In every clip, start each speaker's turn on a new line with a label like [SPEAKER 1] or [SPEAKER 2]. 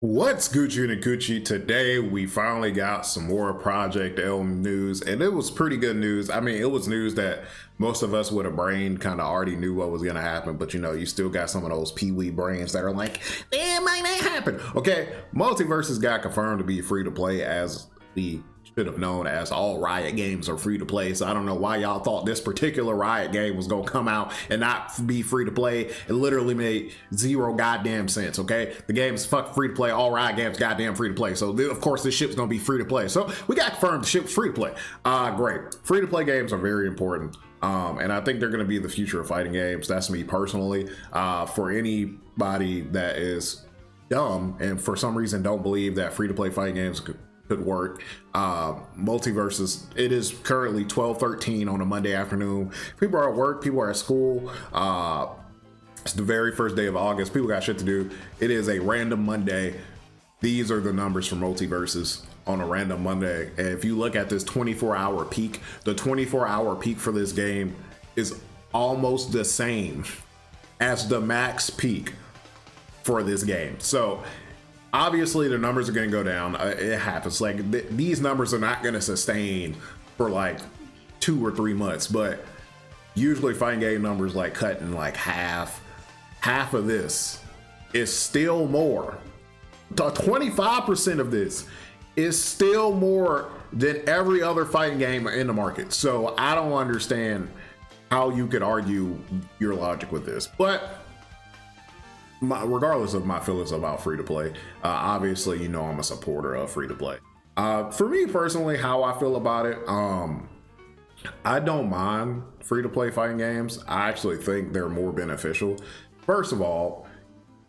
[SPEAKER 1] What's Gucci and Gucci? Today we finally got some more Project L news, and it was pretty good news. I mean, it was news that most of us with a brain kind of already knew what was going to happen, but you still got some of those pee-wee brains that are like, it might not happen. Okay, Multiverses got confirmed to be free to play, as we should have known, as all Riot games are free to play. So I don't know why y'all thought this particular Riot game was gonna come out and not be free to play. It literally made zero goddamn sense. Okay, the game is fuck free to play. All Riot games goddamn free to play. So of course this ship's gonna be free to play. So we got confirmed the ship's free to play. Great. Free to play games are very important. And I think they're going to be the future of fighting games. That's me personally. For anybody that is dumb and for some reason don't believe that free to play fighting games could work, Multiverses, it is currently 12:13 on a Monday afternoon. People are at work, people are at school. It's the very first day of August. People got shit to do. It is a random Monday. These are the numbers for Multiverses on a random Monday. And if you look at this 24-hour peak, the 24-hour peak for this game is almost the same as the max peak for this game. So obviously the numbers are going to go down. It happens. Like these numbers are not going to sustain for like 2 or 3 months, but usually fighting game numbers like cut in like half of this is still more. 25% of this is still more than every other fighting game in the market. So I don't understand how you could argue your logic with this. But regardless of my feelings about free to play, obviously, I'm a supporter of free to play. For me personally, how I feel about it, I don't mind free to play fighting games. I actually think they're more beneficial. First of all,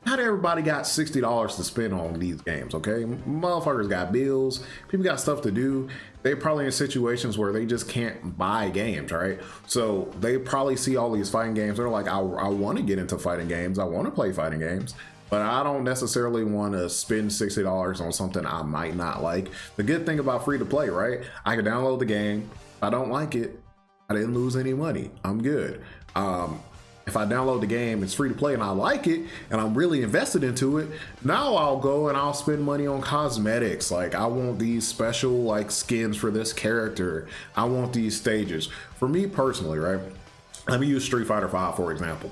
[SPEAKER 1] not everybody got $60 to spend on these games, okay? Motherfuckers got bills, people got stuff to do. They probably in situations where they just can't buy games, right? So they probably see all these fighting games. They're like, I want to get into fighting games. I want to play fighting games, but I don't necessarily want to spend $60 on something I might not like. The good thing about free to play, right? I can download the game. If I don't like it, I didn't lose any money. I'm good. If I download the game, it's free to play and I like it and I'm really invested into it, now I'll go and I'll spend money on cosmetics. Like I want these special like skins for this character. I want these stages. For me personally, right? Let me use Street Fighter 5 for example.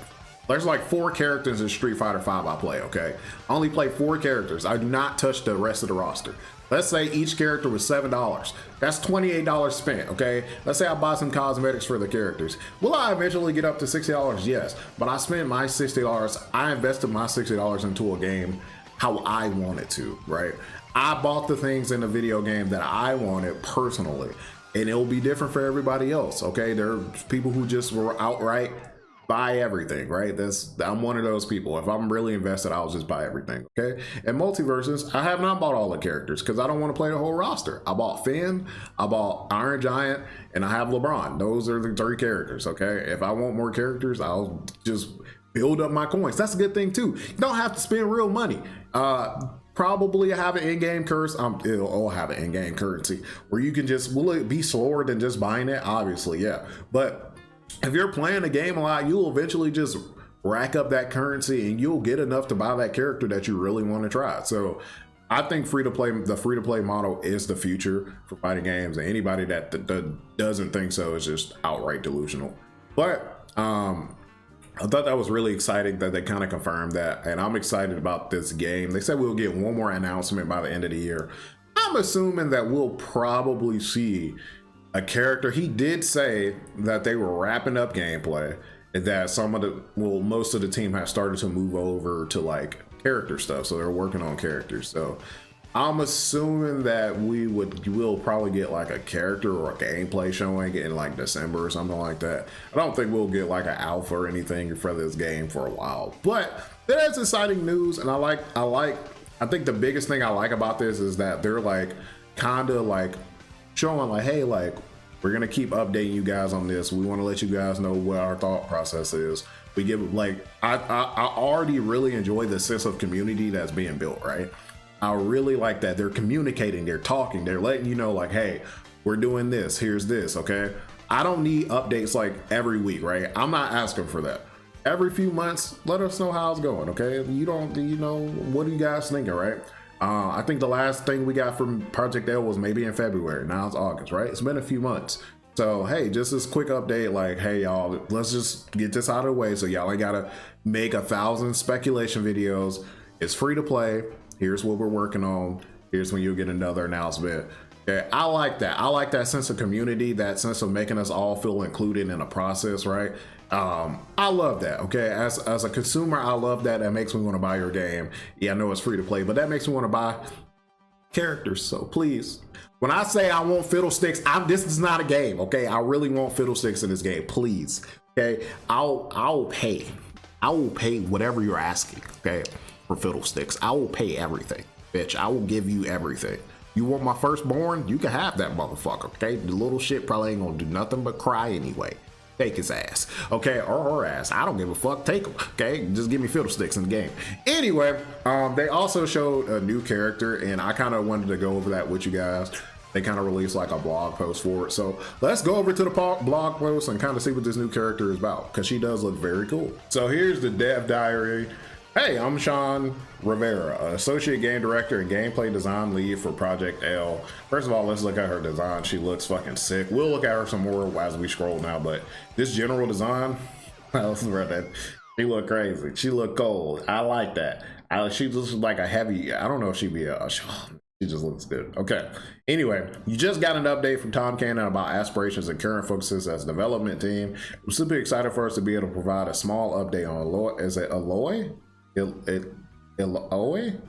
[SPEAKER 1] There's like 4 characters in Street Fighter 5 I play, okay? I only play 4 characters. I do not touch the rest of the roster. Let's say each character was $7. That's $28 spent, okay? Let's say I buy some cosmetics for the characters. Will I eventually get up to $60? Yes, but I spent my $60. I invested my $60 into a game how I wanted to, right? I bought the things in the video game that I wanted personally, and it'll be different for everybody else, okay? There are people who just were outright buy everything, right? I'm one of those people. If I'm really invested, I'll just buy everything, okay? And Multiverses, I have not bought all the characters because I don't want to play the whole roster. I bought Finn, I bought Iron Giant, and I have LeBron. Those are the 3 characters, okay? If I want more characters, I'll just build up my coins. That's a good thing too. You don't have to spend real money. Probably have an in-game currency. It'll have an in-game currency where you can just, will it be slower than just buying it? Obviously, yeah. But if you're playing the game a lot, you'll eventually just rack up that currency and you'll get enough to buy that character that you really want to try. So I think the free to play model is the future for fighting games, and anybody that doesn't think so is just outright delusional. But I thought that was really exciting that they kind of confirmed that, and I'm excited about this game. They said we'll get one more announcement by the end of the year. I'm assuming that we'll probably see a character. He did say that they were wrapping up gameplay and that most of the team has started to move over to like character stuff. So they're working on characters. So I'm assuming that we'll probably get like a character or a gameplay showing in like December or something like that. I don't think we'll get like an alpha or anything for this game for a while, but there's exciting news. And I think the biggest thing I like about this is that they're like kind of like showing like, hey, like we're gonna keep updating you guys on this. We want to let you guys know what our thought process is. We give like I already really enjoy the sense of community that's being built, right? I really like that they're communicating, they're talking, they're letting you know like, hey, we're doing this, here's this, okay? I don't need updates like every week, right? I'm not asking for that. Every few months, let us know how it's going, okay? You know, what are you guys thinking, right? I think the last thing we got from Project L was maybe in February. Now it's August, right? It's been a few months. So hey, just this quick update, like, hey y'all, let's just get this out of the way so y'all ain't gotta make 1,000 speculation videos. It's free to play. Here's what we're working on. Here's when you'll get another announcement. Okay, I like that. I like that sense of community, that sense of making us all feel included in a process, right? I love that. Okay, as a consumer, I love that. That makes me want to buy your game. Yeah, I know it's free to play, but that makes me want to buy characters. So please, when I say I want fiddlesticks, this is not a game. Okay, I really want fiddlesticks in this game. Please. Okay, I'll pay. I will pay whatever you're asking. Okay, for fiddlesticks, I will pay everything, bitch. I will give you everything. You want my firstborn? You can have that motherfucker. Okay, the little shit probably ain't gonna do nothing but cry anyway. Take his ass, okay, or her ass. I don't give a fuck. Take him, okay? Just give me fiddlesticks in the game. Anyway, they also showed a new character, and I kind of wanted to go over that with you guys. They kind of released like a blog post for it, so let's go over to the blog post and kind of see what this new character is about, because she does look very cool. So here's the dev diary. Hey, I'm Sean Rivera, Associate Game Director and Gameplay Design Lead for Project L. First of all, let's look at her design. She looks fucking sick. We'll look at her some more as we scroll now, but this general design, she look crazy. She look cold. I like that. She looks like a heavy, I don't know if she'd be she just looks good. Okay. Anyway, you just got an update from Tom Cannon about aspirations and current focuses as a development team. I'm super excited for us to be able to provide a small update on Illaoi. Is it Illaoi? Illaoi?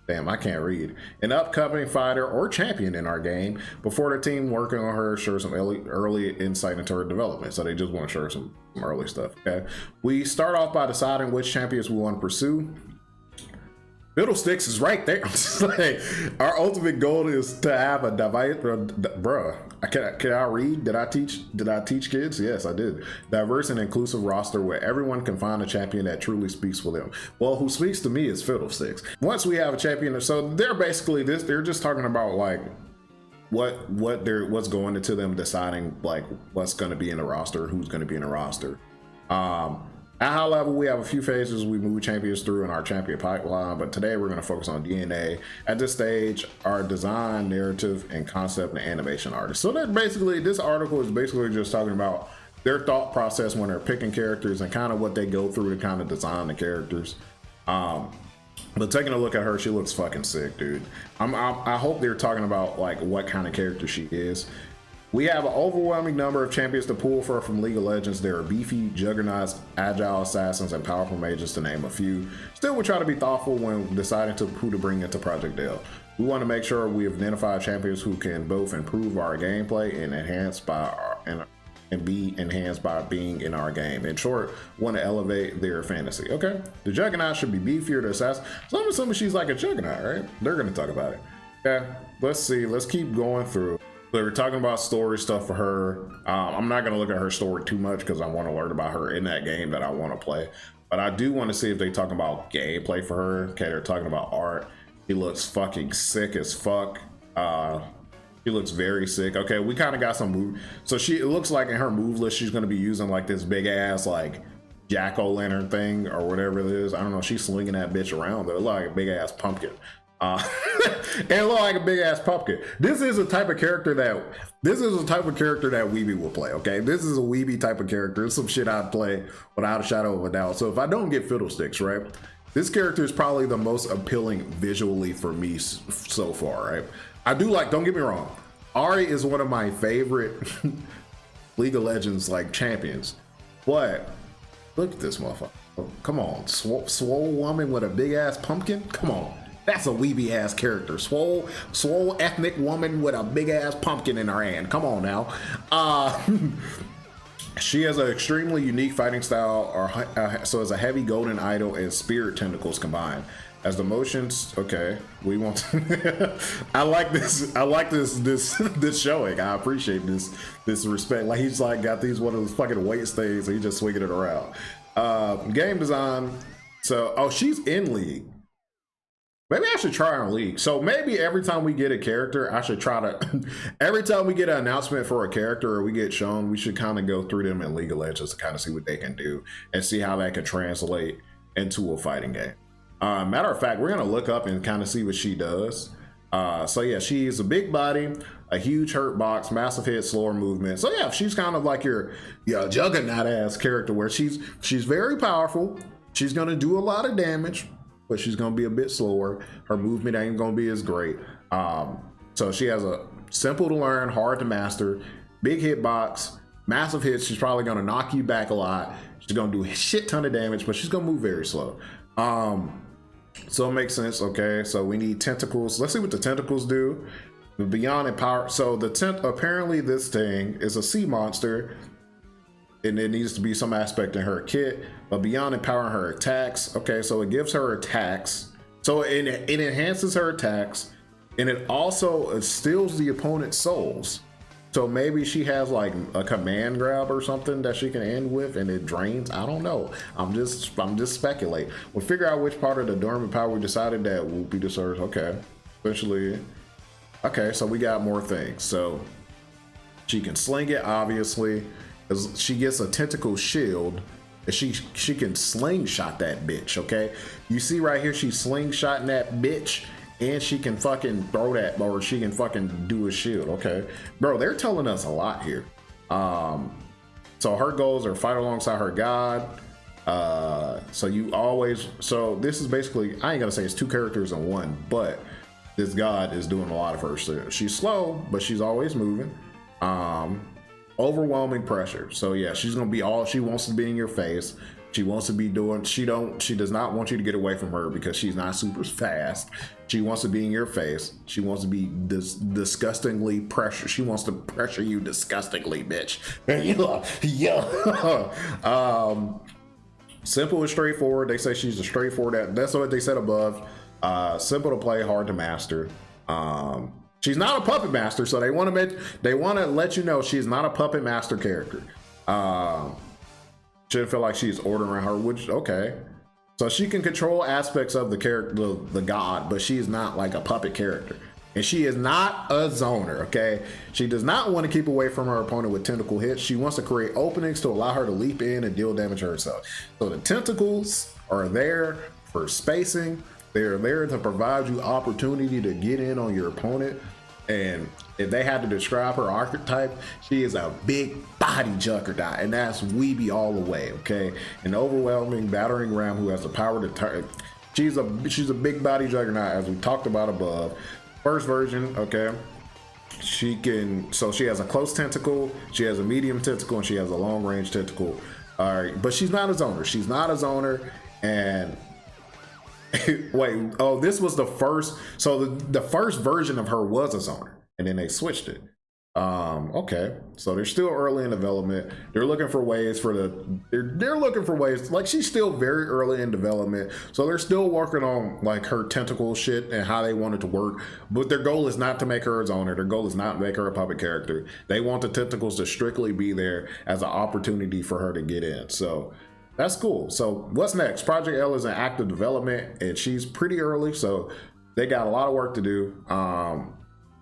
[SPEAKER 1] Damn, I can't read. An upcoming fighter or champion in our game before the team working on her share some early insight into her development. So they just want to share some early stuff. Okay. We start off by deciding which champions we want to pursue. Fiddlesticks is right there. Like, our ultimate goal is to have a diverse, bruh. Can I read? Did I teach kids? Yes, I did. Diverse and inclusive roster where everyone can find a champion that truly speaks for them. Well, who speaks to me is Fiddlesticks. Once we have a champion, so they're basically this. They're just talking about like what's going into them deciding like what's going to be in the roster, who's going to be in the roster. At high level, we have a few phases we move champions through in our champion pipeline, but today we're going to focus on DNA. At this stage, our design, narrative, and concept and animation artists. So that basically, this article is basically just talking about their thought process when they're picking characters and kind of what they go through to kind of design the characters. But taking a look at her, she looks fucking sick, dude. I hope they're talking about like what kind of character she is. We have an overwhelming number of champions to pull from League of Legends. There are beefy, juggernauts, agile assassins, and powerful mages, to name a few. Still, we try to be thoughtful when deciding who to bring into Project L. We want to make sure we have identified champions who can both improve our gameplay and be enhanced by being in our game. In short, want to elevate their fantasy. Okay, the juggernaut should be beefier to assassin. So I'm assuming she's like a juggernaut, right? They're going to talk about it. Okay, let's see. Let's keep going through. So we're talking about story stuff for her. I'm not going to look at her story too much because I want to learn about her in that game that I want to play. But I do want to see if they talk about gameplay for her. Okay, they're talking about art. She looks fucking sick as fuck. She looks very sick. Okay, we kind of got some move. So it looks like in her move list, she's going to be using like this big ass like jack-o'-lantern thing or whatever it is. I don't know. She's slinging that bitch around. It looks like a big ass pumpkin. And it look like a big ass pumpkin. This is a type of character that Weeby will play. Okay, this is a Weeby type of character. It's some shit I'd play without a shadow of a doubt. So if I don't get Fiddlesticks, right, this character is probably the most appealing visually for me so far. Right, I do like. Don't get me wrong. Ahri is one of my favorite League of Legends like champions, but look at this motherfucker. Come on, swole woman with a big ass pumpkin. Come on. That's a weeby ass character. Swole ethnic woman with a big ass pumpkin in her hand. Come on now. She has an extremely unique fighting style, so it's a heavy golden idol and spirit tentacles combined. As the motions, okay, we want to I like this showing. I appreciate this respect. Like he's like got these one of those fucking weight things and he's just swinging it around. Game design. So she's in League. Maybe I should try on League. So maybe every time we get a character, I should try to, every time we get an announcement for a character or we get shown, we should kind of go through them in League of Legends to kind of see what they can do and see how that can translate into a fighting game. Matter of fact, we're gonna look up and kind of see what she does. So yeah, she's a big body, a huge hurt box, massive hit, slower movement. So yeah, she's kind of like your juggernaut ass character where she's very powerful. She's gonna do a lot of damage, but she's gonna be a bit slower. Her movement ain't gonna be as great. So she has a simple to learn, hard to master, big hit box, massive hits. She's probably gonna knock you back a lot. She's gonna do a shit ton of damage, but she's gonna move very slow. So it makes sense. Okay, so we need tentacles. Let's see what the tentacles do. Beyond empower. So apparently this thing is a sea monster, and it needs to be some aspect in her kit. But beyond empowering her attacks, okay, so it gives her attacks. So it enhances her attacks, and it also steals the opponent's souls. So maybe she has like a command grab or something that she can end with, and it drains. I don't know. I'm just speculating. We'll figure out which part of the dormant power we decided that will be deserved. Okay, especially. Okay, so we got more things. So she can sling it, obviously, because she gets a tentacle shield. And she can slingshot that bitch. Okay, you see right here, she's slingshotting that bitch. And she can fucking throw that, or she can fucking do a shield. Okay, bro, they're telling us a lot here. So her goals are fight alongside her god. So this is basically, I ain't gonna say it's two characters in one, but this god is doing a lot of her shit. She's slow, but she's always moving. Overwhelming pressure. So yeah, she's gonna be all, she wants to be in your face. She wants to be doing, she does not want you to get away from her because she's not super fast. She wants to be in your face. She wants to be disgustingly pressure. She wants to pressure you disgustingly, bitch. Yeah. Simple and straightforward. They say she's a straightforward. That's what they said above. Simple to play, hard to master. She's not a puppet master, so they want to let you know she's not a puppet master character. Shouldn't feel like she's ordering her, which, okay. So she can control aspects of the character, the god, but she is not like a puppet character. And she is not a zoner, okay? She does not want to keep away from her opponent with tentacle hits. She wants to create openings to allow her to leap in and deal damage to herself. So the tentacles are there for spacing. They're there to provide you opportunity to get in on your opponent. And if they had to describe her archetype, she is a big body juggernaut, and that's weeby all the way, okay? An overwhelming battering ram who has the power to turn. She's a big body juggernaut, as we talked about above. First version, okay? She has a close tentacle, she has a medium tentacle, and she has a long range tentacle. All right, but she's not a zoner. She's not a zoner, and wait, oh, this was the first. So the first version of her was a zoner, and then they switched it. Okay, so they're still early in development. They're looking for ways they're looking for ways, like she's still very early in development, so they're still working on like her tentacle shit and how they want it to work. But their goal is not to make her a zoner. Their goal is not to make her a puppet character. They want the tentacles to strictly be there as an opportunity for her to get in. So that's cool. So what's next? Project L is in active development, and she's pretty early, so they got a lot of work to do.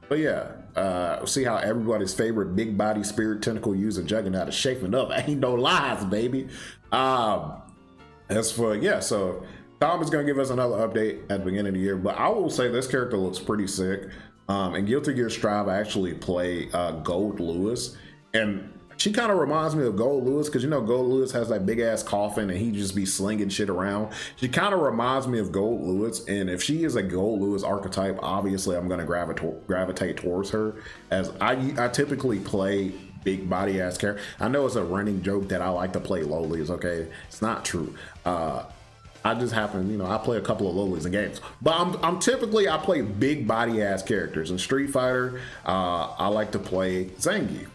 [SPEAKER 1] But yeah, see how everybody's favorite big body spirit tentacle user juggernaut is shaping up. Ain't no lies, baby. As for, yeah, so Tom is gonna give us another update at the beginning of the year, but I will say this character looks pretty sick. In Guilty Gear Strive, I actually play Gold Lewis, and she kind of reminds me of Gold Lewis, because you know Gold Lewis has that big ass coffin and he just be slinging shit around. She kind of reminds me of Gold Lewis, and if she is a Gold Lewis archetype, obviously I'm going to gravitate towards her, as I typically play big body ass character. I know it's a running joke that I like to play lowlies, okay? It's not true. I just happen, you know, I play a couple of lowlies in games, but I play big body ass characters. In Street Fighter, I like to play Zangief.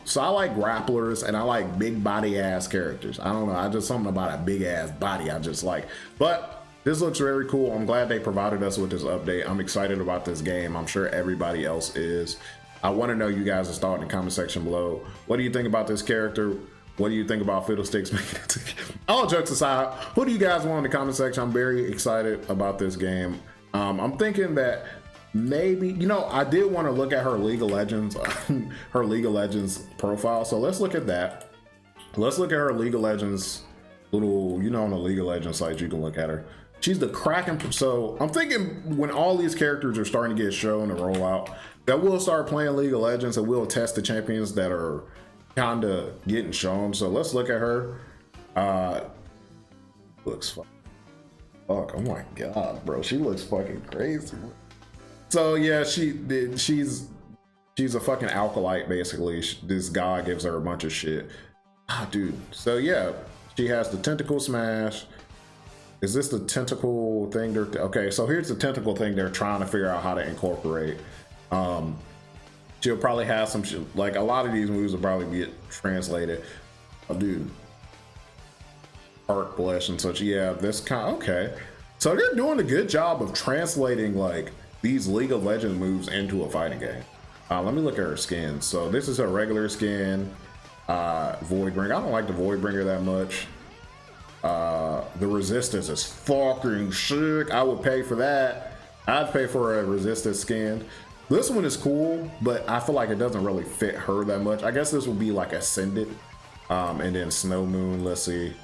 [SPEAKER 1] So I like grapplers, and I like big body ass characters. I don't know, I just something about a big ass body I just like. But this looks very cool. I'm glad they provided us with this update. I'm excited about this game. I'm sure everybody else is. I want to know you guys' thought in the comment section below. What do you think about this character? What do you think about Fiddlesticks making it? All jokes aside, who do you guys want in the comment section? I'm very excited about this game. I'm thinking that maybe, you know, I did want to look at her League of Legends, her League of Legends profile. So let's look at that. Let's look at her League of Legends little, you know, on the League of Legends site, you can look at her. She's the Kraken. So I'm thinking when all these characters are starting to get shown and roll out, that we'll start playing League of Legends and we'll test the champions that are kind of getting shown. So let's look at her. Looks fuck. Oh my god, bro, she looks fucking crazy. So yeah, she's a fucking alkalite basically. This guy gives her a bunch of shit. Dude. So yeah, she has the tentacle smash. Is this the tentacle thing? Okay, so here's the tentacle thing they're trying to figure out how to incorporate. She'll probably have some shit, like a lot of these moves will probably get translated. Oh, dude. Heart blush and such. Yeah, this kind. Okay, so they're doing a good job of translating like these League of Legends moves into a fighting game. Let me look at her skin. So this is her regular skin. Voidbringer. I don't like the Voidbringer that much. The resistance is fucking sick. I would pay for that. I'd pay for a resistance skin. This one is cool, but I feel like it doesn't really fit her that much. I guess this will be like Ascended. And then Snow Moon, let's see.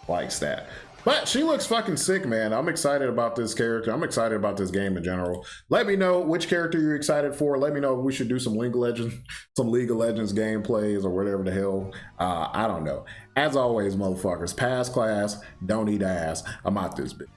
[SPEAKER 1] Likes that. But she looks fucking sick, man. I'm excited about this character. I'm excited about this game in general. Let me know which character you're excited for. Let me know if we should do some League of Legends, gameplays or whatever the hell. I don't know. As always, motherfuckers, pass class, don't eat ass. I'm out this bitch.